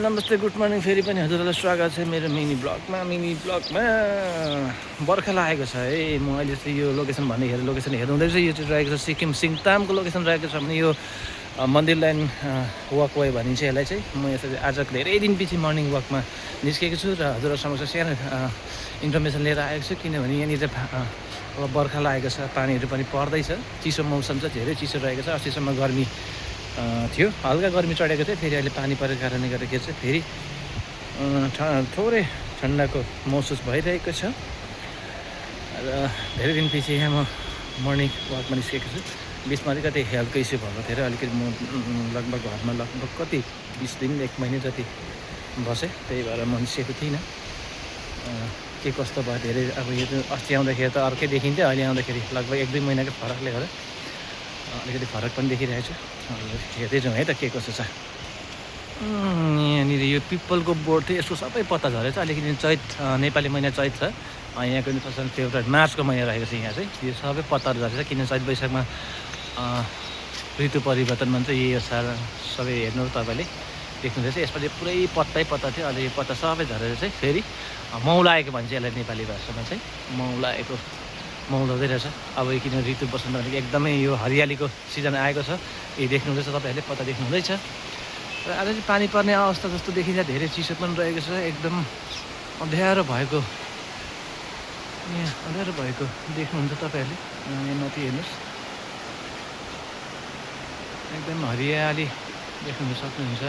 नमस्ते good morning फेरि पनि हजुरहरूलाई स्वागत छ मेरो मिनी ब्लगमा बर्खा लागेको छ है। म अहिले चाहिँ यो लोकेसन लोकेसन हेर्नुहुँदैछ। यो चाहिँ रहेको छ सिक्किम सिङतामको लोकेसन रहेको छ भने यो मन्दिर लाइन वकवे भनिन्छ यसलाई चाहिँ। म यसरी आज धेरै दिनपछि मर्निङ वकमा निस्केको छु र हजुरहरू समक्ष सानो इन्फर्मेसन लिएर आएको छु, किनभने यहाँनिर अब बर्खा लागेको छ, पानीहरू पनि पर्दैछ, चिसो मौसम छ, धेरै चिसो रहेको छ। अस्तिसम्म गर्मी थियो, हल्का गर्मी चढेको थियो, फेरि अहिले पानी परेको कारणले गर्दाखेरि चाहिँ फेरि थोरै ठन्डाको महसुस भइरहेको छ र धेरै दिनपछि यहाँ म मर्निङ वाकमा निस्केको छु। बिचमा अलिकति हेल्थको इस्यु भएको थियो र अलिकति म लगभग घरमा कति 20 दिन 1 महिना जति बसेँ, त्यही भएर म निस्केको थिइनँ। के कस्तो भयो धेरै अब यो अस्ति आउँदाखेरि त अर्कै देखिन्थ्यो, अहिले आउँदाखेरि लगभग 1-2 महिनाको फरकले गर्दा अलिकति फरक पनि देखिरहेको छ। हेर्दै जाउँ है त के कसो छ। यहाँनिर यो पिपलको बोर्ड थियो, यसको सबै पत्ता झरेछ। अलिकति चैत नेपाली महिना चैत छ, यहाँको पर्सन फेभरेट मार्चको महिना रहेको छ। यहाँ चाहिँ यो सबै पत्ताहरू झरेछ, किन चैत वैशाखमा ऋतु परिवर्तन भन्छ। यही असार सबै हेर्नु तपाईँले देख्नुहुँदैछ। यसपालि पुरै पत्ता थियो, अहिले यो पत्ता सबै झरेर चाहिँ फेरि मौलाएको भन्छ यसलाई नेपाली भाषामा चाहिँ। मौलाउँदै रहेछ। अब किन ऋतु बसन्त भनेको एकदमै यो हरियालीको सिजन आएको छ। यही देख्नुहुँदैछ तपाईँहरूले, पत्ता देख्नुहुँदैछ। र आज चाहिँ पानी पर्ने अवस्था जस्तो देखिन्छ, धेरै चिसो पनि रहेको छ, एकदम अँध्यारो भएको देख्नुहुन्छ तपाईँहरूले। यहाँ माथि हेर्नुहोस्, एकदम हरियाली देख्नु सक्नुहुन्छ।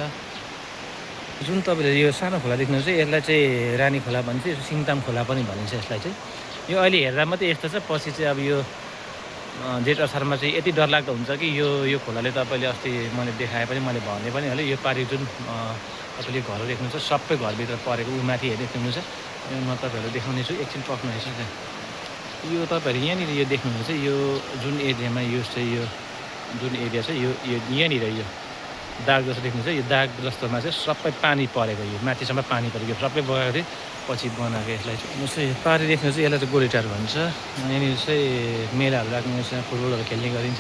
जुन तपाईँले यो सानो खोला देख्नुहुन्छ यसलाई चाहिँ रानी खोला भन्छ, सिङताम खोला पनि भनिन्छ यसलाई चाहिँ। यो अहिले हेर्दा मात्रै यस्तो छ, पछि चाहिँ अब यो जेठ असारमा चाहिँ यति डरलाग्दो हुन्छ कि यो खोलाले तपाईँले अस्ति मैले देखाए पनि, मैले भने पनि होला, यो पारि जुन तपाईँले घर देख्नुहुन्छ सबै घरभित्र परेको ऊ माथि देख्नुहुन्छ। म तपाईँहरूलाई देखाउने छु, एकछिन पक्नुहुनेछ। यो तपाईँहरू यहाँनिर यो देख्नुहुन्छ, यो जुन एरियामा यो चाहिँ यो जुन एरिया छ यो यहाँनिर यो दाग जस्तो देख्नुहुन्छ, यो दाग जस्तोमा चाहिँ सबै पानी परेको, यो माथिसम्म पानी परेको सबै बगाएको थियो, पछि बनाएको। यसलाई चाहिँ पारी देख्नु चाहिँ यसलाई चाहिँ गोरेटार भन्छ। यहाँनिर चाहिँ मेलाहरू राख्ने, फुटबलहरू खेल्ने गरिन्छ।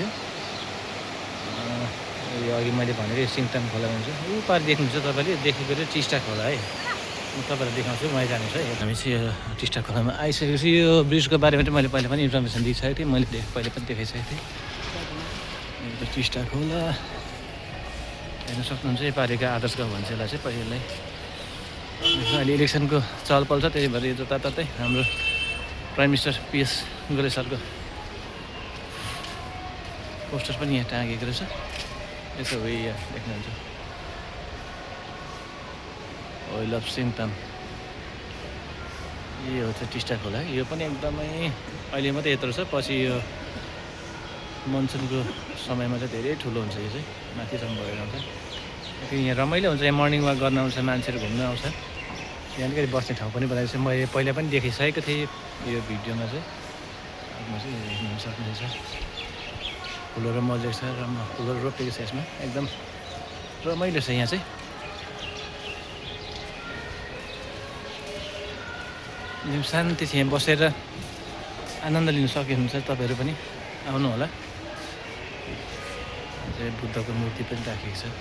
यो अघि मैले भनेको सिङताम खोला भन्छ। ऊ पारी देख्नुहुन्छ तपाईँले, देखेको चाहिँ टिस्टा खोला है। म तपाईँलाई देखाउँछु, मैले जानेछु है। हामी चाहिँ यो टिस्टा खोलामा आइसकेको छु। यो ब्रिजको बारेमा चाहिँ मैले पहिला पनि इन्फर्मेसन दिइसकेको थिएँ, मैले पहिले पनि देखाइसकेको थिएँ। यो टिस्टा खोला हेर्न सक्नुहुन्छ। यो पारिका आदर्श गाउँ भन्छ यसलाई चाहिँ। पहिल्यै अहिले इलेक्सनको चहलपहल छ, त्यही भएर यो जताततै हाम्रो प्राइम मिनिस्टर PS गोले सरको पोस्टर पनि यहाँ टाँगेको रहेछ। यसो हो, यहाँ देख्नुहुन्छ ओइल अफ सिङताम। यो हो चाहिँ टिस्टा खोला। यो पनि एकदमै अहिले मात्रै यत्रो छ, पछि यो मनसुनको समयमा चाहिँ धेरै ठुलो हुन्छ। यो चाहिँ माथिसम्म भएर आउँछ। यहाँ रमाइलो हुन्छ, यहाँ मर्निङ वाक गर्न आउँछ मान्छेहरू, घुम्न आउँछ। यहाँ अलिकति बस्ने ठाउँ पनि बनाएको छ, मैले पहिला पनि देखाइसकेको थिएँ यो भिडियोमा चाहिँ। हेर्नु सक्नुहुन्छ फुलहरू मजेको छ, फुलहरू रोपेको छ यसमा, एकदम रमाइलो छ। यहाँ चाहिँ एकदम शान्ति छ, यहाँ बसेर आनन्द लिन सक्नुहुन्छ तपाईँहरू पनि, आउनु होला। बुद्धको मूर्ति पनि राखेको छ।